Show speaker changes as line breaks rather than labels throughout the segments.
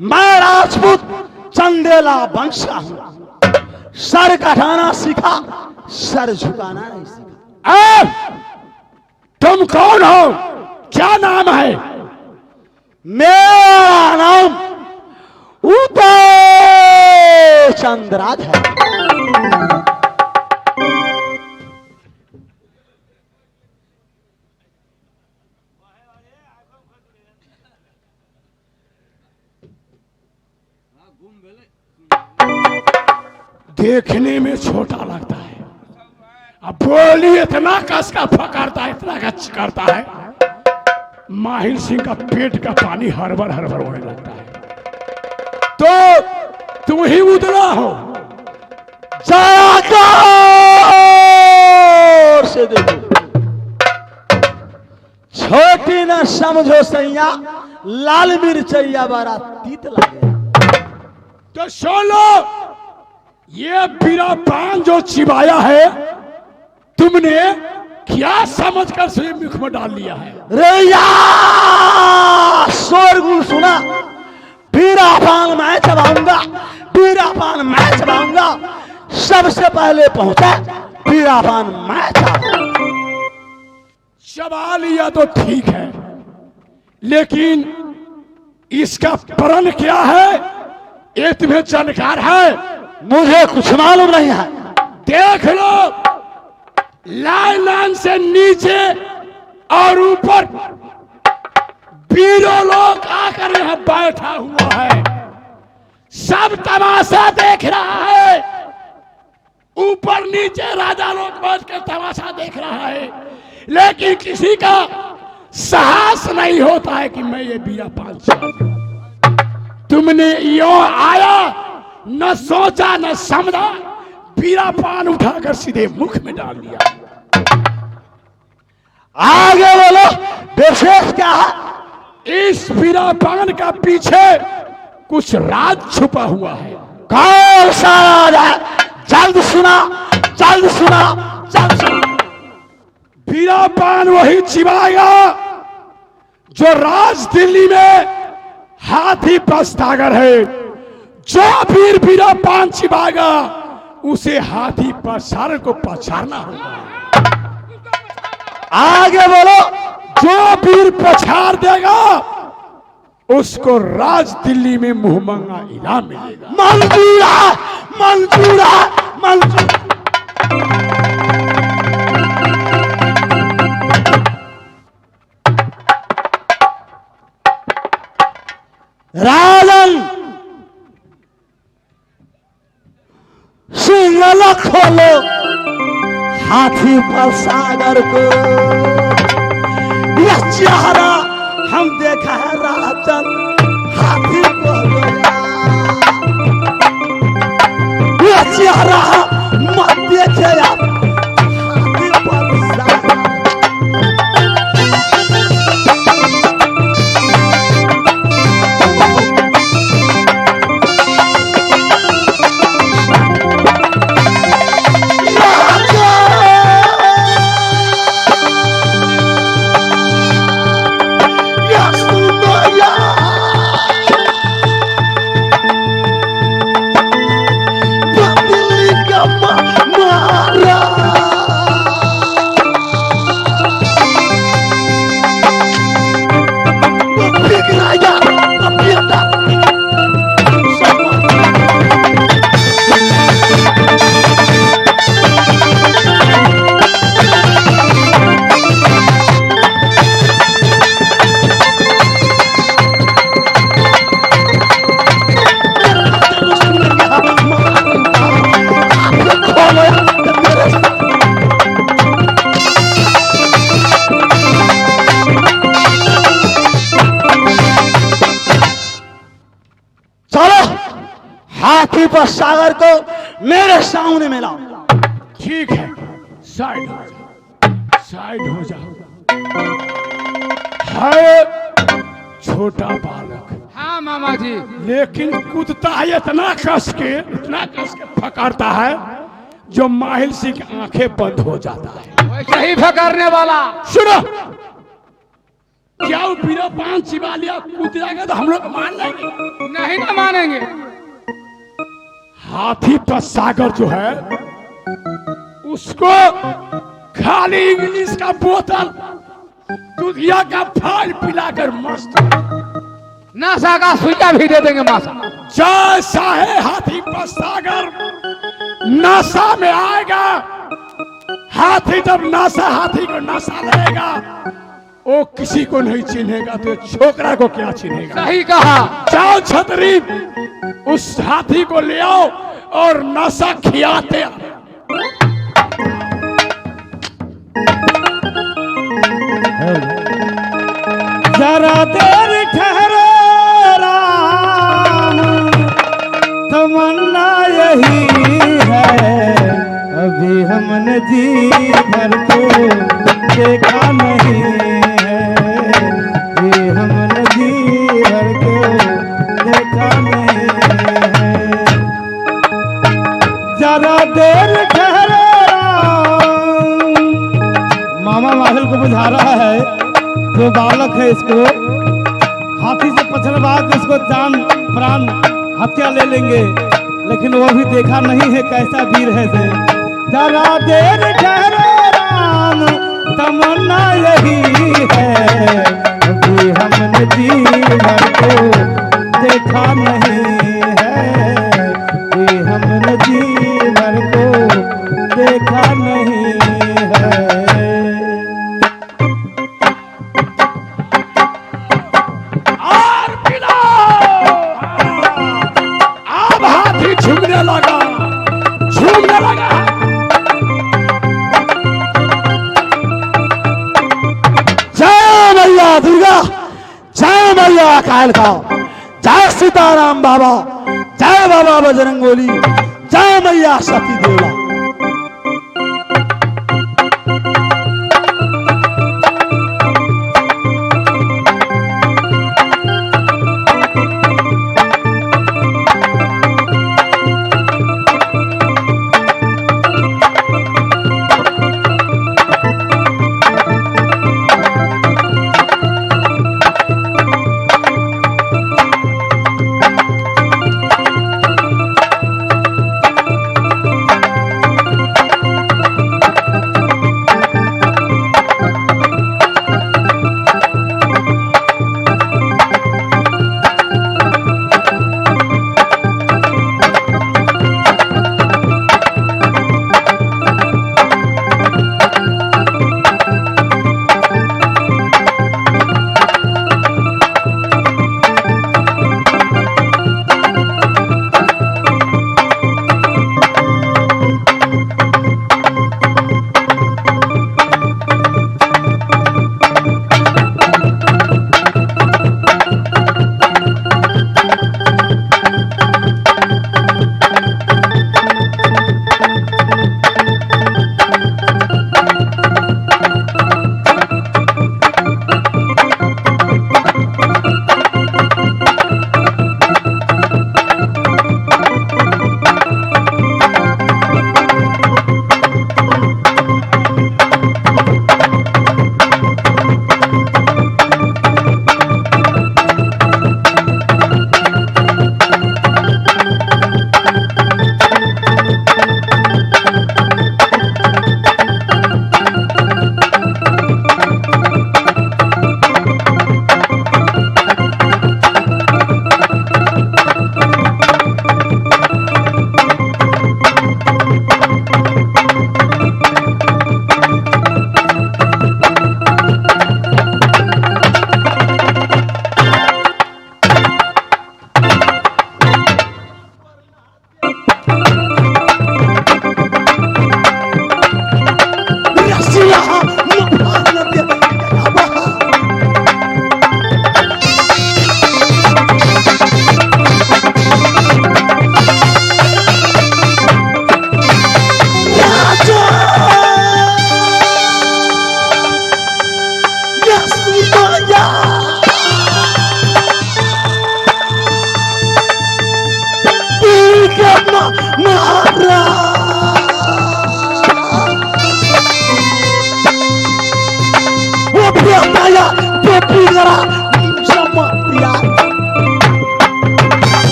मैं राजपूत चंदेला वंश का हूं। सर कटाना सीखा, सर झुकाना नहीं सीखा।
तुम कौन हो? क्या नाम है?
मेरा नाम उदय चंद्राध है।
देखने में छोटा लगता है, अब बोली इतना कस का फकारता है, इतना गच करता है, माहिर सिंह का पेट का पानी हरबर हरबर होने लगता है। तो तुम ही उदला हो?
जाकर से देखो, छोटी न समझो सैया, लाल मिर्चैया बड़ा तीत लगे।
तो सुन लो, ये बीरापान जो चिबाया है तुमने क्या समझकर से मुख में डाल लिया है?
रैया शोरगुल सुना, बीरापान मैं चबाऊंगा, बीरापान मैं चबाऊंगा। सबसे पहले पहुंचा बीरापान मैं
चबा लिया तो ठीक है, लेकिन इसका प्रण क्या है ये तुम्हें जानकार है?
मुझे कुछ मालूम नहीं है।
देख लो, लाइन लाइन से नीचे और ऊपर बीरो लोग आकर यहां बैठा हुआ है, सब तमाशा देख रहा है। ऊपर नीचे राजा लोग बैठ कर तमाशा देख रहा है, लेकिन किसी का साहस नहीं होता है कि मैं ये बीरापान चबाऊं। तुमने यो आया, न सोचा न समझा, बीरापान उठाकर सीधे मुख में डाल दिया।
आगे बोलो, विशेष क्या है?
इस बीरापान का पीछे कुछ राज छुपा हुआ है।
कौन सा राज है? जल्द सुना, जल्द सुना, जल्द सुना।
बीरापान वही चिबाएगा जो राज दिल्ली में हाथी पस्तागर है। जो वीर बीरापान चिबाएगा उसे हाथी पसार को पछाड़ना होगा।
आगे बोलो,
जो वीर पछाड़ देगा उसको राज दिल्ली में मुहमंगा इनाम मिलेगा।
मंजूर है, मंजूर है, मंजूर। राजन सिंगल खोलो हाथी पर सागर को, यह चेहरा हम देखा है राजन हाथी को गया। यह चेहरा मत देखे आप, हाथी पर सागर। हाथी पर सागर को मेरे सामने में लाओ।
ठीक है, साइड हो जाओ, साइड हो जाओ। है छोटा बालक।
हाँ मामा जी।
लेकिन कूदता है इतना कस के फकारता है जो माहिल सिंह की आंखें बंद हो जाता है।
वैसे ही फकारने वाला।
सुनो, क्या वो पीरा पान चिबा लिया कूद जाएगा तो हम लोग मान लेंगे?
नहीं ना मानेंगे।
हाथी पर सागर जो है उसको खाली इंग्लिश का बोतल दुधिया का फाल पिलाकर मस्त
नशा का सुइया भी दे देंगे मासा।
जैसा है हाथी पर सागर नशा में आएगा। हाथी जब नशा हाथी को नशा लेगा वो किसी को नहीं चिन्हेगा तो छोकरा को क्या चिन्हेगा?
सही कहा।
जाओ छतरी उस हाथी को ले आओ और नशा खियाते आओ।
जरा देर ठहरो राम, तमन्ना यही है, अभी हमने जी भर को देखा नहीं है, अभी हमने जी भर को देखा नहीं है। जरा देर ठहरो राम। मामा माहौल को बुझा रहा है जो बालक है इसको हाथी से पछड़वा के इसको जान प्राण हत्या ले लेंगे, लेकिन वो भी देखा नहीं है कैसा वीर है से। जरा देर ठहरो राम, तमन्ना यही है, अभी हमने जी भर को देखा नहीं है, अभी हमने जी भर को देखा नहीं है।
झूमने लगा, झूमने लगा।
जय मैया दुर्गा, जय मैया काल का, जय सीताराम बाबा, जय बाबा बजरंगबली, जय मैया सती देवला।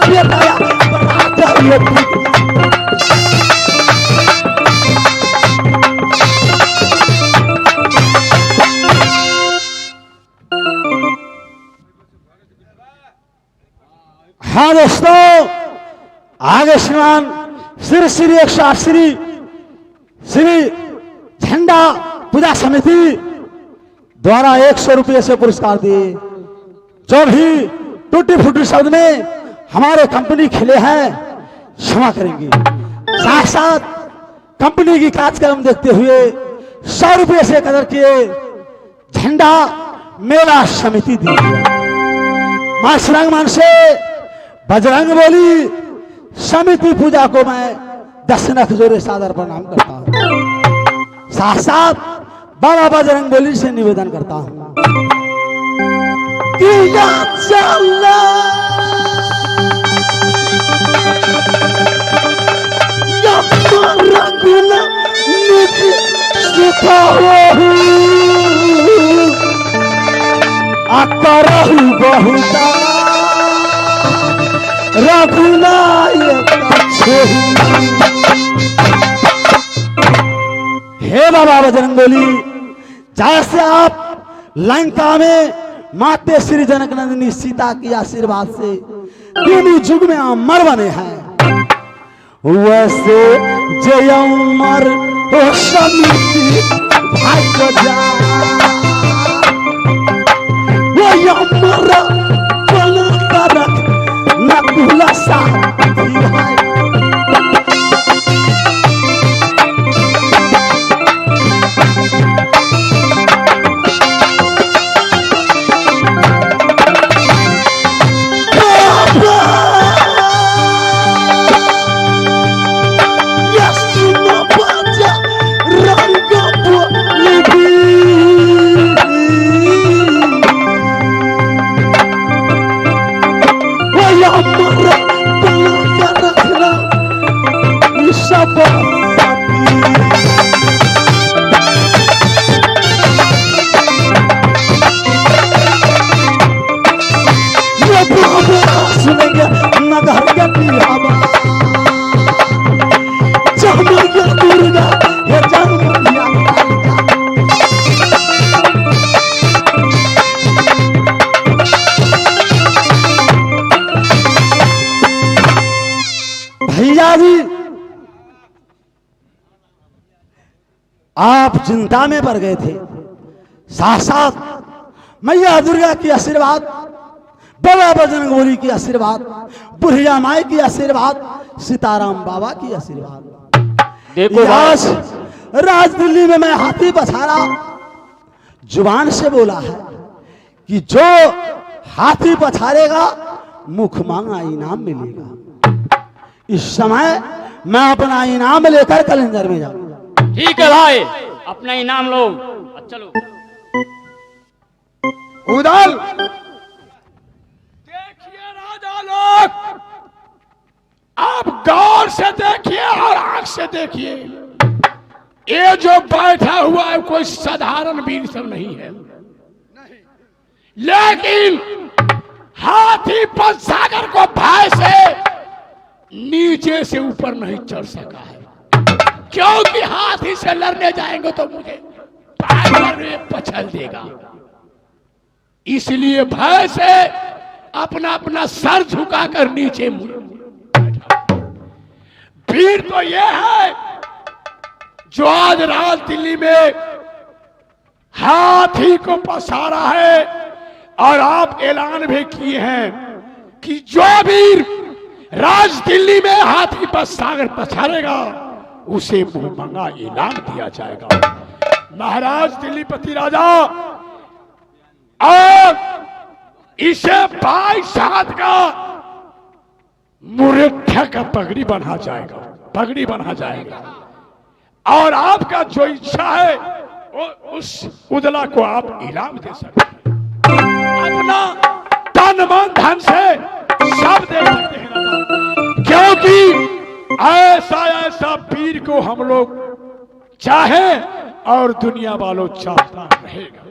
बेटाया बड़ा ये हाँ दोस्तों, आगे श्रीमान श्री श्री 108 श्री झंडा पूजा समिति द्वारा 100 रुपये से पुरस्कार दिए। जो भी टूटी फूटी शब्द में हमारे कंपनी खिले हैं क्षमा करेंगे। साथ साथ कंपनी की कार्यक्रम देखते हुए 100 रुपये से कदर किए झंडा मेला समिति दी। मां श्रीरंगमान से बजरंग बोली समिति पूजा को मैं 10 लाख जोरे सादर प्रणाम करता हूं। साथ साथ बाबा बजरंग बोली से निवेदन करता हूं दिया चला या रंगना निधि सुखा करहु बहुता हे बाबा बजरंग बोली, जैसे आप लंका में माते श्री जनक नंदिनी सीता की आशीर्वाद से तीनों युग में अमर बने हैं, वैसे जय अमर हो समिति भाई को जा वो अमर बना रख नकुला सा भाई। भैया जी, आप चिंता में पड़ गए थे, साथ साथ मैया दुर्गा की आशीर्वाद, बाबा बजरंग बली की आशीर्वाद, बुढ़िया माई की आशीर्वाद, सीताराम बाबा की आशीर्वाद। देखो आज राज दिल्ली में मैं हाथी पछाड़ा जुबान से बोला है कि जो हाथी पछाड़ेगा मुख मांगा इनाम मिलेगा। इस समय मैं अपना इनाम लेकर कलेंदर में जाऊंगा।
ठीक है भाई, अपना इनाम लो। चलो
उदल, देखिए राजा लोग, आप गौर से देखिए और आंख से देखिए। ये जो बैठा हुआ है कोई साधारण वीर सब नहीं है, लेकिन हाथी पर सागर को भय से नीचे से ऊपर नहीं चढ़ सका है, क्योंकि हाथी से लड़ने जाएंगे तो मुझे पैर में पछल देगा। इसलिए भय से अपना अपना सर झुकाकर नीचे बैठा। वीर तो यह है जो आज राज दिल्ली में हाथी को पसारा है, और आप ऐलान भी किए हैं कि जो वीर राज दिल्ली में हाथी पर सागर पछाड़ेगा उसे मुंह मंगा इनाम दिया जाएगा। महाराज दिल्लीपति राजा, और इसे 22 हाथ का मुरेठा का पगड़ी बना जाएगा, और आपका जो इच्छा है उस उदला को आप इनाम दे सकते हैं। अपना तन मन धन से सब दे सकते हैं राजा, क्योंकि ऐसा वीर को हम लोग चाहे और दुनिया वालों चाहता रहेगा।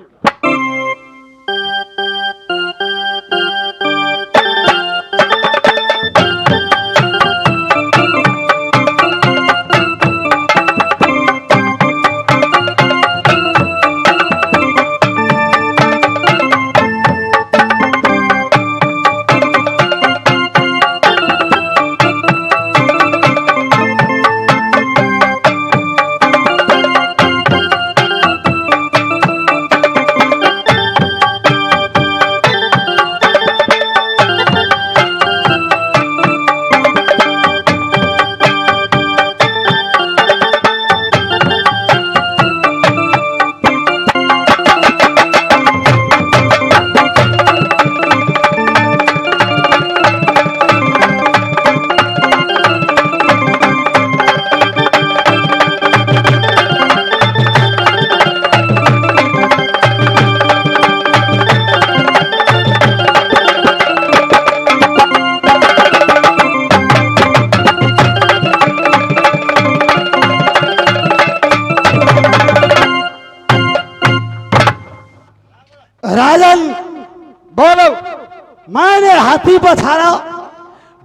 हाथी पछाड़ा,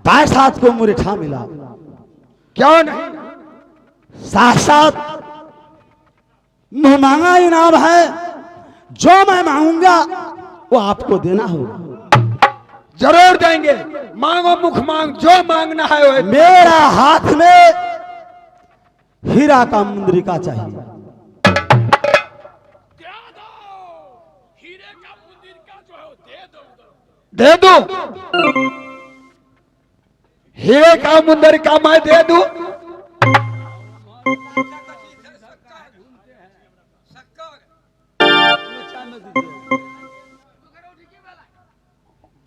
बैसात को मुरेठा मिला।
क्यों नहीं?
साथ साथ मुंह मांगा इनाम है, जो मैं मांगूंगा वो आपको देना होगा।
जरूर देंगे, मांगो मुख मांग, जो मांगना है वो।
मेरा हाथ में हीरा का मुंदरिका चाहिए।
हीरे का मंदिर का जो है दे दो।
दे दो, हीरे का मुंदर का मैं दे दूं।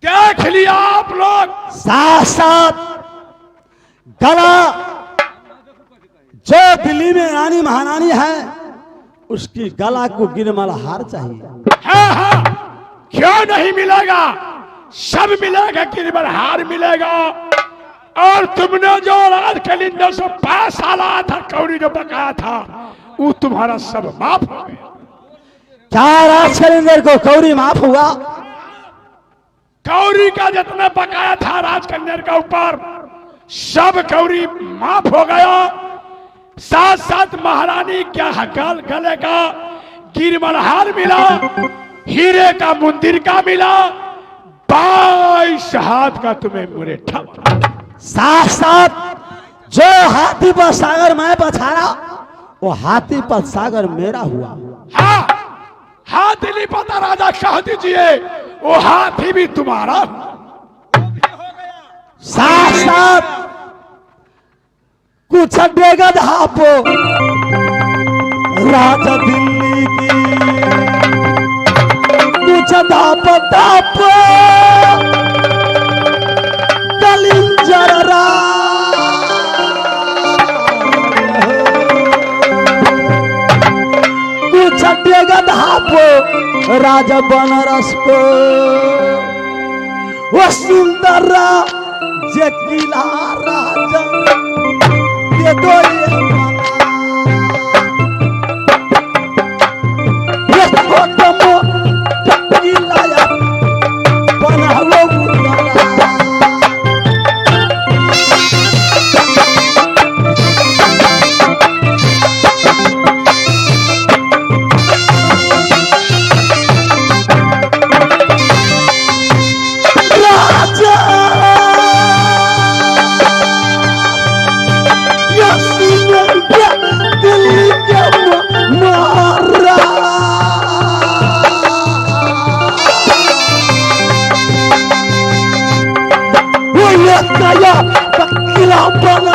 देख लिया आप लोग,
साथ साथ गला, जो दिल्ली में रानी महारानी है उसकी गला को गिरमल हार चाहिए।
हाँ, क्यों नहीं मिलेगा, सब मिलेगा, गिरबर हार मिलेगा। और तुमने जो राज कलिंदर से पैसा लाया था, कौड़ी जो बकाया था, वो तुम्हारा सब माफ हो गया।
क्या राज कलिंदर को कौड़ी माफ हुआ?
कौड़ी का जितना बकाया था राजकन्या का ऊपर, सब कौड़ी माफ हो गया। साथ साथ महारानी क्या हकाल गले का गिरमलहार मिला, हीरे का मंदिर का मिला, 22 हाथ का तुम्हें मुरेठा।
साथ साथ जो हाथी पर सागर मैं पछाड़ा, वो हाथी पर सागर मेरा हुआ।
हाँ, हाथी नहीं पता राजा कह दीजिए, वो हाथी भी तुम्हारा।
साथ साथ कुछ बेगद हापो राजा दिल्ली की, कुछ धाप धाप कलिंजर कुछ बेगद हापो राजा बनारस को, वो सुंदर जे किला राजा ये दो ये छोटो किला या बना हुआ किला बना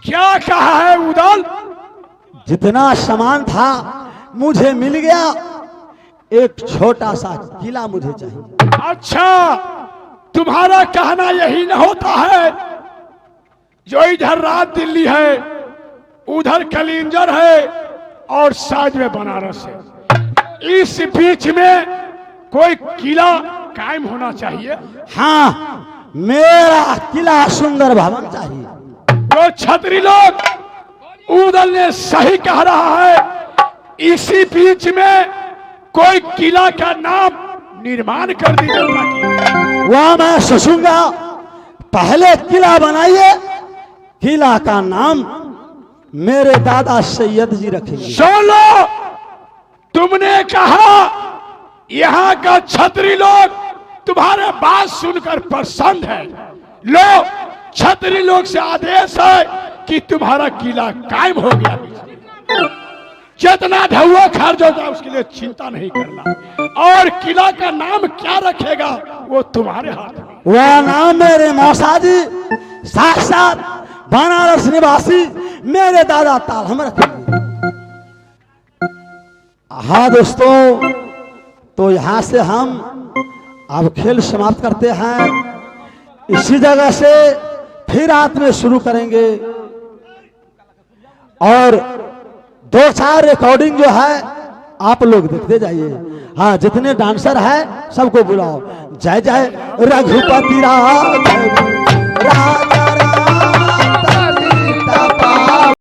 क्या कहा है उदल?
जितना सामान था मुझे मिल गया, एक छोटा सा किला मुझे चाहिए।
अच्छा, तुम्हारा कहना यही न होता है, जो इधर रात दिल्ली है, उधर कलिंजर है और साज में बनारस है, इस बीच में कोई किला कायम होना चाहिए।
हाँ, मेरा किला सुंदर भवन चाहिए।
तो छतरी लोग, उदल ने सही कह रहा है, इसी बीच में कोई किला का नाम निर्माण कर दीजिए ताकि
वह मैं सोचूंगा। पहले किला बनाइए, किला का नाम मेरे दादा सैयद जी रखेंगे।
सुनो, तुमने कहा यहाँ का छतरी लोग तुम्हारे बात सुनकर प्रसन्न है। लो, छतरी लोग से आदेश है कि तुम्हारा किला कायम हो गया। जितना ढुआ खर्च होगा उसके लिए चिंता नहीं करना। और किला का नाम क्या रखेगा वो तुम्हारे हाथ में।
वह नाम मेरे मौसाजी साक्षात बनारस निवासी मेरे दादा ताल हम रखेंगे। हाँ दोस्तों, तो यहाँ से हम अब खेल समाप्त करते हैं। इसी जगह से फिर रात में शुरू करेंगे। और 2-4 रिकॉर्डिंग जो है आप लोग देखते जाइए। हाँ, जितने डांसर है सबको बुलाओ। जय जय रघुपति राघव राघव।